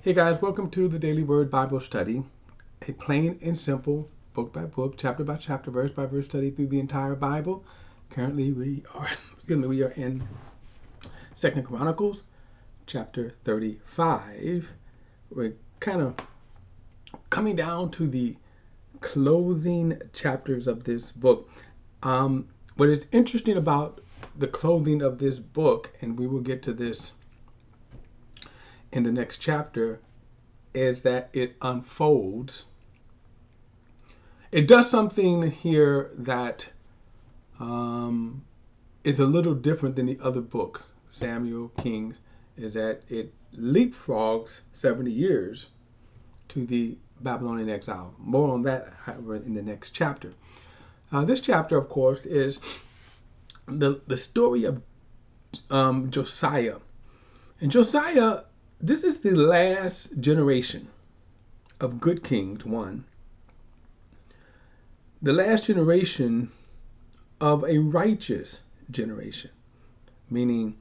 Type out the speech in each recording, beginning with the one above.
Hey guys, welcome to the Daily Word Bible Study, a plain and simple book by book, chapter by chapter, verse by verse study through the entire Bible. Currently we are we are in Second Chronicles chapter 35. We're kind of coming down to the closing chapters of this book. What is interesting about the closing of this book, and we will get to this in the next chapter, is that it unfolds. It does something here that is a little different than the other books, Samuel, Kings, is that it leapfrogs 70 years to the Babylonian exile. More on that, however, in the next chapter. This chapter, of course, is the story of Josiah. And Josiah, this is the last generation of good kings, one. The last generation of a righteous generation, meaning,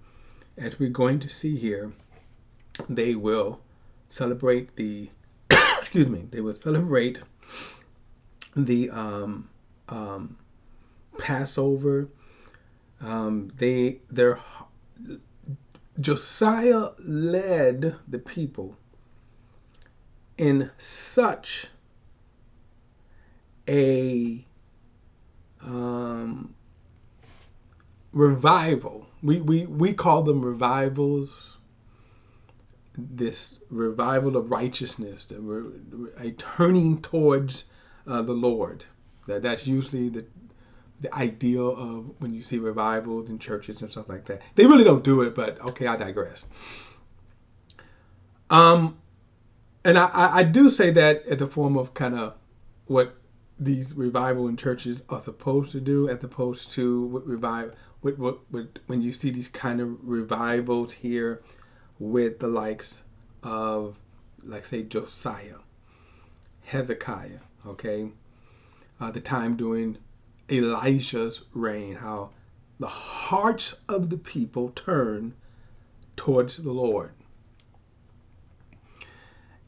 as we're going to see here, they will celebrate the they will celebrate the Passover. Their Josiah led the people in such a revival. We call them revivals. This revival of righteousness, a turning towards the Lord. That's usually the ideal of when you see revivals in churches and stuff like that. They really don't do it, but okay, I digress. And I do say that as a form of kind of what these revival in churches are supposed to do, as opposed to when you see these kind of revivals here with the likes of, like, say, Josiah, Hezekiah, okay, the time during Elijah's reign, how the hearts of the people turn towards the Lord.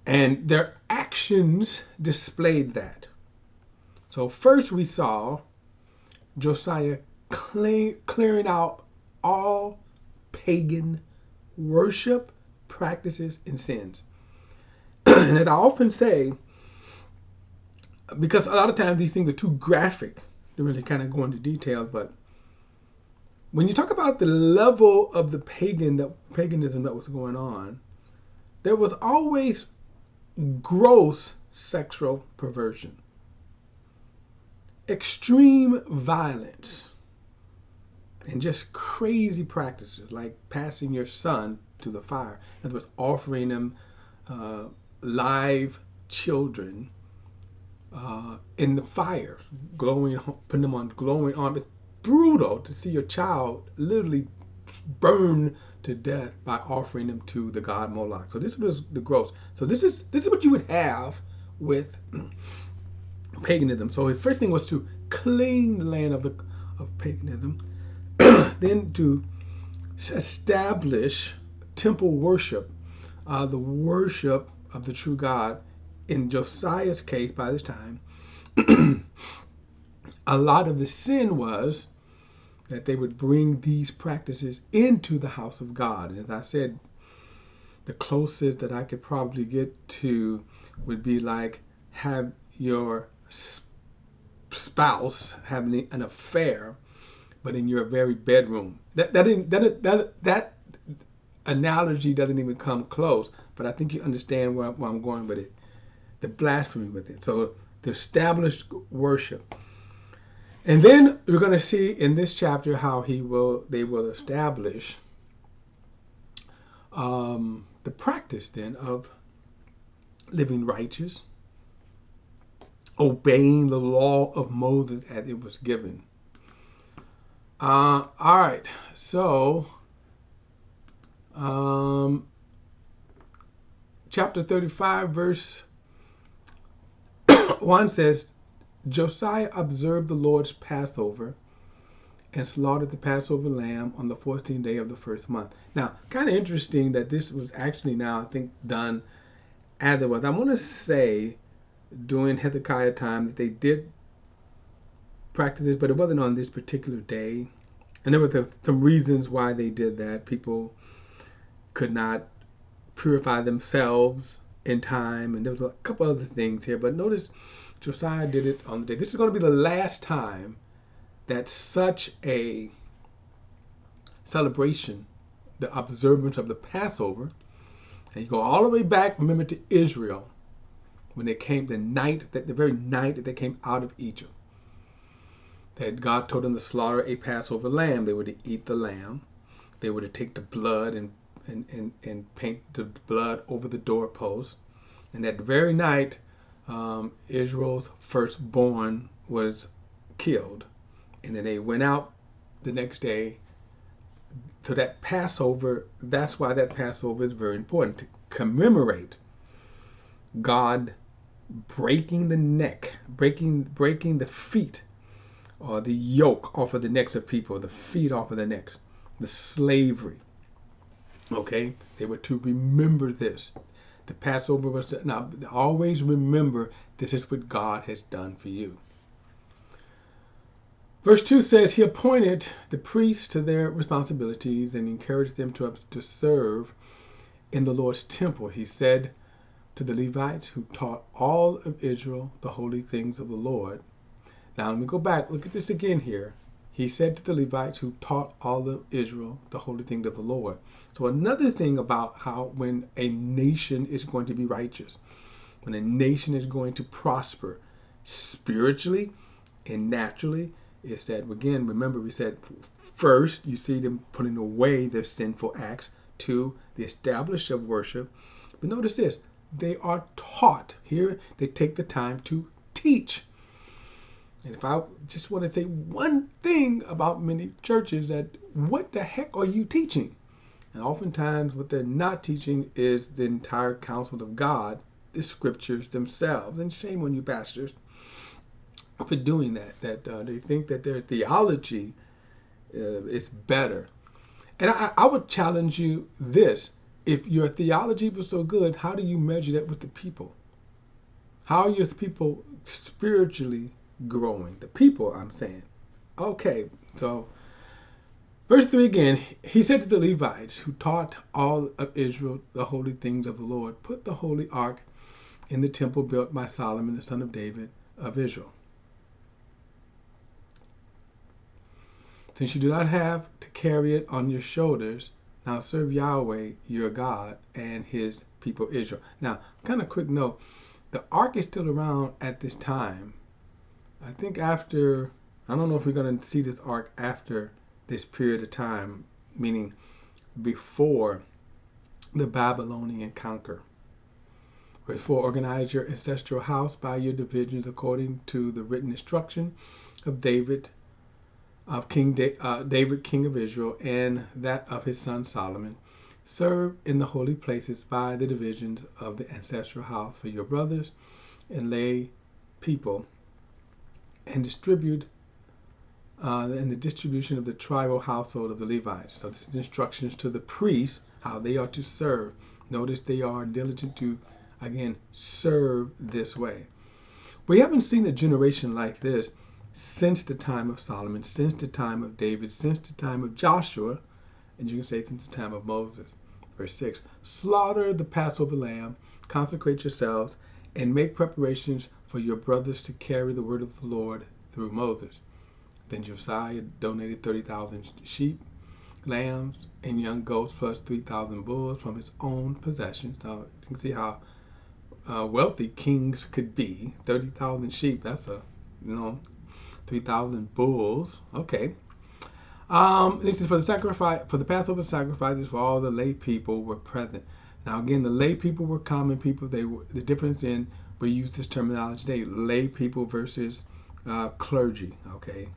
And their actions displayed that. So first we saw Josiah clearing out all pagan worship practices and sins. And as I often say, because a lot of times these things are too graphic to really kind of go into details, but when you talk about the level of the paganism that was going on, there was always gross sexual perversion, extreme violence, and just crazy practices like passing your son to the fire. In other words, offering them live children in the fire, putting them on glowing arms. It's brutal to see your child literally burn to death by offering them to the god Moloch. So this was the gross. So this is what you would have with paganism. So his first thing was to clean the land of paganism, then to establish temple worship, the worship of the true God. In Josiah's case, by this time, a lot of the sin was that they would bring these practices into the house of God. And as I said, the closest that I could probably get to would be like have your spouse having an affair, but in your very bedroom. That analogy doesn't even come close, but I think you understand where I'm going with it. The blasphemy with it. So the established worship. And then we're going to see in this chapter how they will establish the practice then of living righteous, obeying the law of Moses as it was given. All right, so chapter 35, verse 1 says, Josiah observed the Lord's Passover and slaughtered the Passover lamb on the 14th day of the first month. Now, kind of interesting that this was actually now, I think, done as it was. I want to say during Hezekiah time that they did practice this, but it wasn't on this particular day. And there were some reasons why they did that. People could not purify themselves in time, and there was a couple other things here. But notice Josiah did it on the day. This is going to be the last time that such a celebration, the observance of the Passover, and you go all the way back, remember, to Israel, when they came, the very night that they came out of Egypt, that God told them to slaughter a Passover lamb. They were to eat the lamb. They were to take the blood and paint the blood over the doorpost. And that very night, Israel's firstborn was killed. And then they went out the next day. So that Passover, that's why that Passover is very important, to commemorate God breaking the neck, breaking the feet, or the yoke off of the necks of people, the feet off of the necks, the slavery. Okay, they were to remember this. The Passover was, now always remember, this is what God has done for you. Verse 2 says, he appointed the priests to their responsibilities and encouraged them to serve in the Lord's temple. He said to the Levites who taught all of Israel the holy things of the Lord. Now let me go back. Look at this again here. He said to the Levites who taught all of Israel the holy things of the Lord. So another thing about how when a nation is going to be righteous, when a nation is going to prosper spiritually and naturally, is that, again, remember we said first, you see them putting away their sinful acts. 2, the establishment of worship. But notice this, they are taught. Here they take the time to teach. And if I just want to say one thing about many churches, that what the heck are you teaching? And oftentimes what they're not teaching is the entire counsel of God, the scriptures themselves. And shame on you pastors for doing that. They think that their theology is better. And I would challenge you this. If your theology was so good, how do you measure that with the people? How are your people spiritually growing? The people, I'm saying. Okay, so verse 3 again, he said to the Levites who taught all of Israel the holy things of the Lord, put the holy ark in the temple built by Solomon, the son of David of Israel. Since you do not have to carry it on your shoulders, now serve Yahweh your God and his people Israel. Now, kind of quick note, the ark is still around at this time. I think after, I don't know if we're going to see this ark after this period of time, meaning before the Babylonian conquer. Verse 4, organize your ancestral house by your divisions according to the written instruction of David, David, king of Israel, and that of his son Solomon. Serve in the holy places by the divisions of the ancestral house for your brothers and lay people, and distribute in the distribution of the tribal household of the Levites. So this is instructions to the priests how they are to serve. Notice they are diligent to, again, serve this way. We haven't seen a generation like this since the time of Solomon, since the time of David, since the time of Joshua, and you can say since the time of Moses. Verse 6, slaughter the Passover lamb, consecrate yourselves, and make preparations for your brothers to carry the word of the Lord through Moses. Then Josiah donated 30,000 sheep, lambs, and young goats, plus 3,000 bulls from his own possessions. Now you can see how wealthy kings could be. 30,000 sheep, that's 3,000 bulls. Okay. This is for the sacrifice, for the Passover sacrifices for all the lay people were present. Now again, the lay people were common people. They were, the difference in, we use this terminology today, lay people versus clergy. Okay.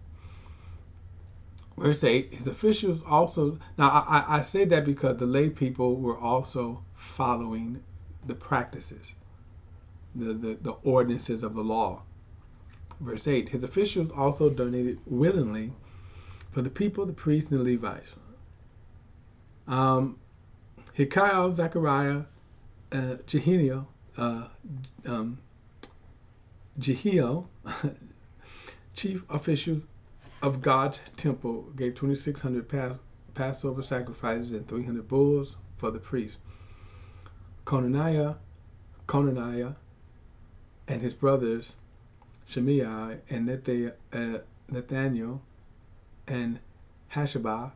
Verse 8, his officials also, now I say that because the lay people were also following the practices, the ordinances of the law. Verse 8, his officials also donated willingly for the people, the priests, and the Levites. Hilkiah, Zechariah, Jehaniel, uh, um, Jehiel, chief officials of God's temple, gave 2,600 Passover sacrifices and 300 bulls for the priests. Conaniah and his brothers Shimei and Nathaniel and Hashabiah,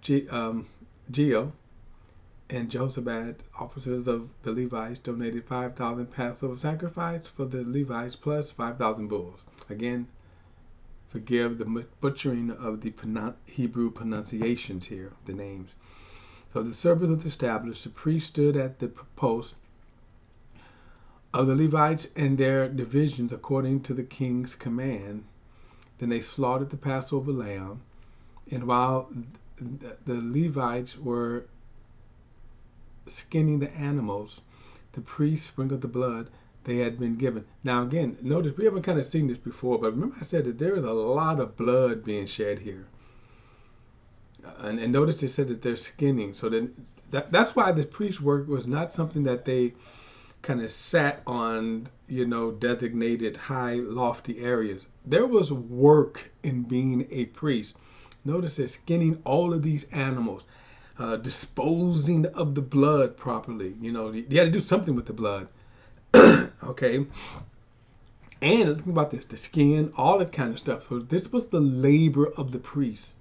Geo, and Josabad, officers of the Levites, donated 5,000 Passover sacrifice for the Levites plus 5,000 bulls. Again, forgive the butchering of the Hebrew pronunciations here, the names. So the service was established. The priest stood at the post of the Levites and their divisions according to the king's command. Then they slaughtered the Passover lamb, and while the Levites were skinning the animals, the priest sprinkled the blood they had been given. Now again, notice we haven't kind of seen this before, but remember I said that there is a lot of blood being shed here. And notice it said that they're skinning. So that's why the priest work was not something that they kind of sat on, designated high, lofty areas. There was work in being a priest. Notice they're skinning all of these animals, disposing of the blood properly. You had to do something with the blood. Okay. And think about this, the skin, all that kind of stuff. So this was the labor of the priest.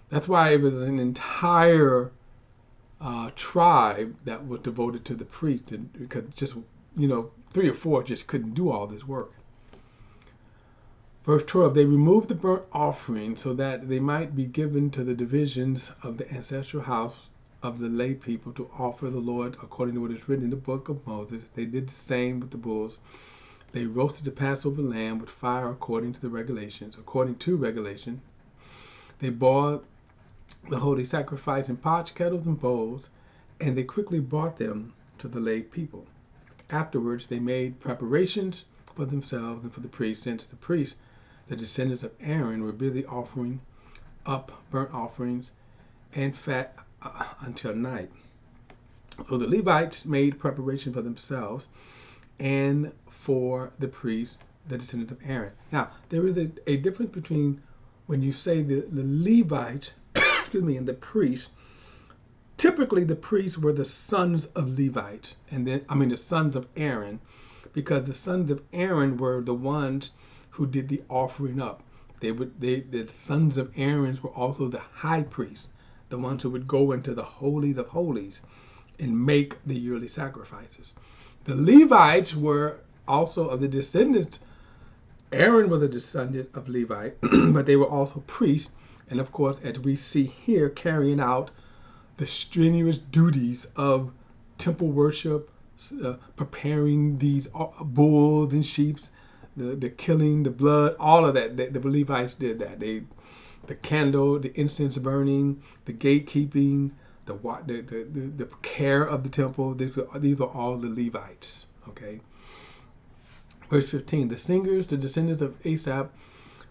That's why it was an entire tribe that was devoted to the priest, because just 3 or 4 just couldn't do all this work. Verse 12, they removed the burnt offering so that they might be given to the divisions of the ancestral house of the lay people to offer the Lord according to what is written in the book of Moses. They did the same with the bulls. They roasted the Passover lamb with fire according to regulations. They boiled the holy sacrifice in pots, kettles, and bowls, and they quickly brought them to the lay people. Afterwards, they made preparations for themselves and for the priests, since the priests, the descendants of Aaron, were busy offering up burnt offerings and fat until night. So the Levites made preparation for themselves and for the priests, the descendants of Aaron. Now, there is a difference between when you say the Levites, and the priests. Typically, the priests were the sons of Levites, the sons of Aaron, because the sons of Aaron were the ones who did the offering up. The sons of Aaron were also the high priests, the ones who would go into the holies of holies and make the yearly sacrifices. The Levites were also of the descendants. Aaron was a descendant of Levi, but they were also priests, and of course, as we see here, carrying out the strenuous duties of temple worship, preparing these bulls and sheep, the killing, the blood, all of that. The Levites did that. The candle, the incense burning, the gatekeeping, the care of the temple. These are all the Levites. Okay. Verse 15. The singers, the descendants of Asaph,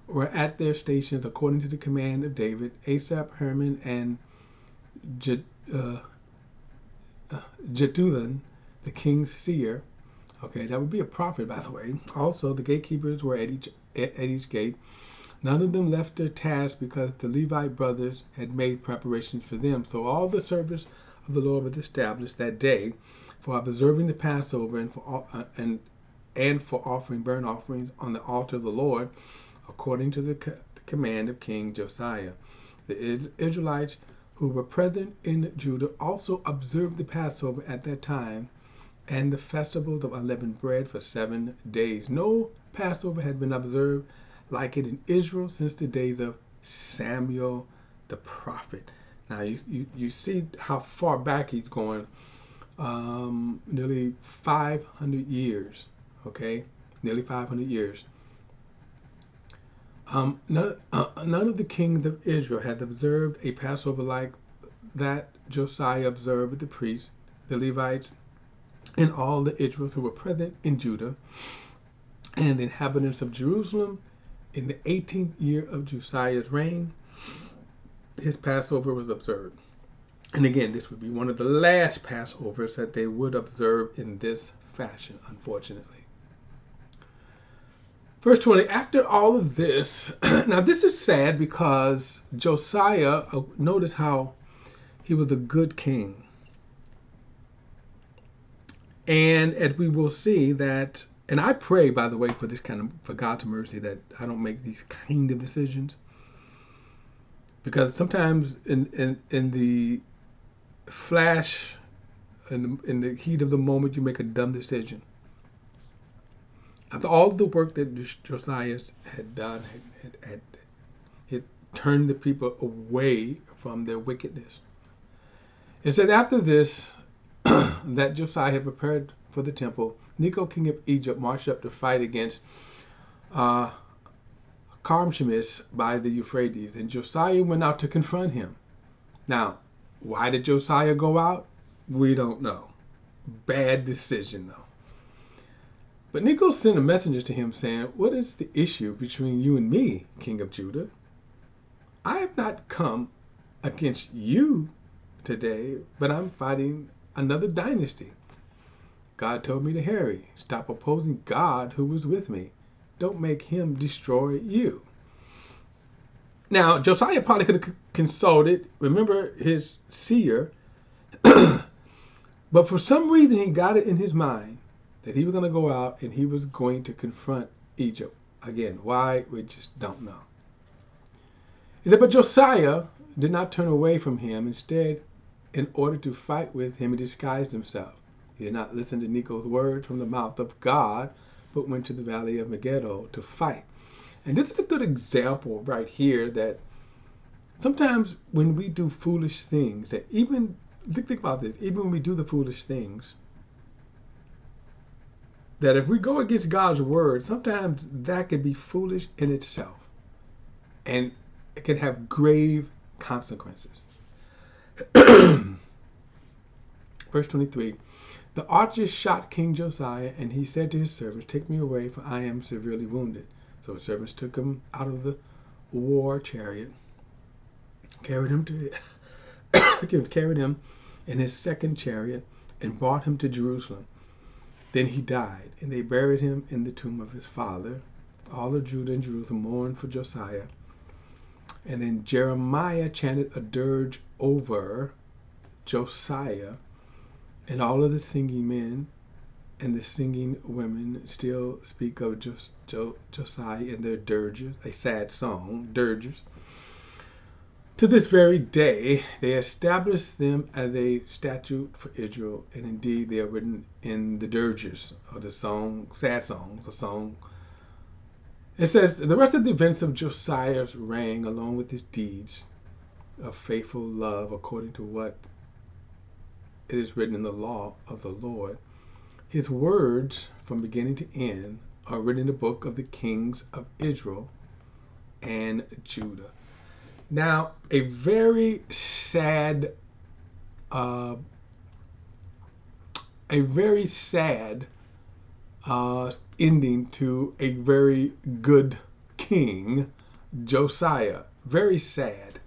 were at their stations according to the command of David. Asaph, Herman, and Jeduthun, the king's seer. Okay, that would be a prophet, by the way. Also, the gatekeepers were at each gate. None of them left their task because the Levite brothers had made preparations for them. So all the service of the Lord was established that day for observing the Passover and for offering burnt offerings on the altar of the Lord, according to the command of King Josiah. The Israelites who were present in Judah also observed the Passover at that time and the festivals of unleavened bread for 7 days. No Passover had been observed like it in Israel since the days of Samuel the prophet. Now you see how far back he's going, nearly 500 years, okay? Nearly 500 years. None of the kings of Israel had observed a Passover like that Josiah observed with the priests, the Levites, and all the Israelites who were present in Judah, and the inhabitants of Jerusalem. In the 18th year of Josiah's reign, his Passover was observed. And again, this would be one of the last Passovers that they would observe in this fashion, unfortunately. Verse 20, after all of this, now this is sad because Josiah, notice how he was a good king. And as we will see that, and I pray, by the way, for God's mercy that I don't make these kind of decisions. Because sometimes in the flash, in the heat of the moment, you make a dumb decision. After all the work that Josiah had done, had turned the people away from their wickedness. It said after this, that Josiah had prepared for the temple, Necho, king of Egypt, marched up to fight against Carchemish by the Euphrates, and Josiah went out to confront him. Now, why did Josiah go out? We don't know. Bad decision, though. But Necho sent a messenger to him saying, what is the issue between you and me, king of Judah? I have not come against you today, but I'm fighting another dynasty. God told me to hurry. Stop opposing God who was with me. Don't make him destroy you. Now, Josiah probably could have consulted, remember, his seer, but for some reason he got it in his mind that he was going to go out and he was going to confront Egypt. Again, why? We just don't know. He said, but Josiah did not turn away from him. Instead, in order to fight with him, he disguised himself. He did not listen to Necho's words from the mouth of God, but went to the valley of Megiddo to fight. And this is a good example right here that sometimes when we do foolish things, that even, think about this, even when we do the foolish things, that if we go against God's word, sometimes that could be foolish in itself. And it can have grave consequences. Verse 23, the archers shot King Josiah, and he said to his servants, take me away, for I am severely wounded. So his servants took him out of the war chariot, carried him in his second chariot, and brought him to Jerusalem. Then he died, and they buried him in the tomb of his father. All of Judah and Jerusalem mourned for Josiah. And then Jeremiah chanted a dirge over Josiah, and all of the singing men and the singing women still speak of Josiah in their dirges, a sad song, dirges. To this very day, they established them as a statute for Israel, and indeed they are written in the dirges, or the song, sad songs, the song. It says, the rest of the events of Josiah's reign, along with his deeds of faithful love, according to what it is written in the law of the Lord, his words from beginning to end are written in the book of the kings of Israel and Judah. Now, a very sad ending to a very good king, Josiah. Very sad.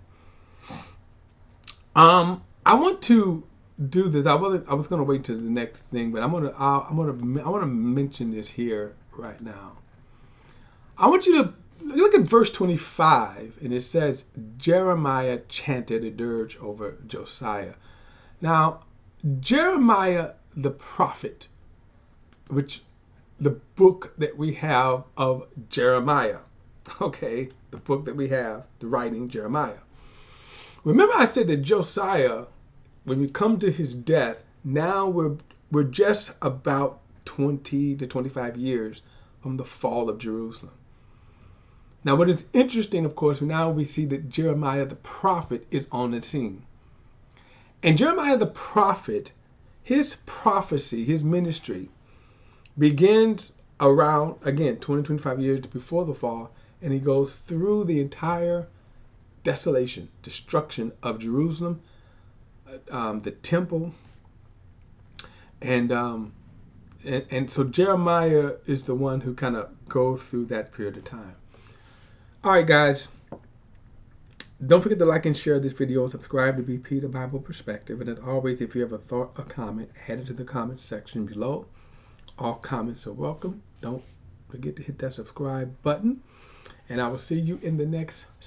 I want to do this. I was going to wait to the next thing, but I want to mention this here right now. I want you to look at verse 25, and it says Jeremiah chanted a dirge over Josiah. Now, Jeremiah the prophet, which the book that we have of Jeremiah, okay, the book that we have, the writing Jeremiah. Remember I said that Josiah, when we come to his death, now we're just about 20 to 25 years from the fall of Jerusalem. Now what is interesting, of course, now we see that Jeremiah the prophet is on the scene. And Jeremiah the prophet, his prophecy, his ministry, begins around, again, 25 years before the fall, and he goes through the entire desolation, destruction of Jerusalem, the temple, and so Jeremiah is the one who kind of goes through that period of time. All right, guys, Don't forget to like and share this video and subscribe to BP, the Bible Perspective. And as always, if you have a thought or comment, add it to the comments section below. All comments are welcome. Don't forget to hit that subscribe button. And I will see you in the next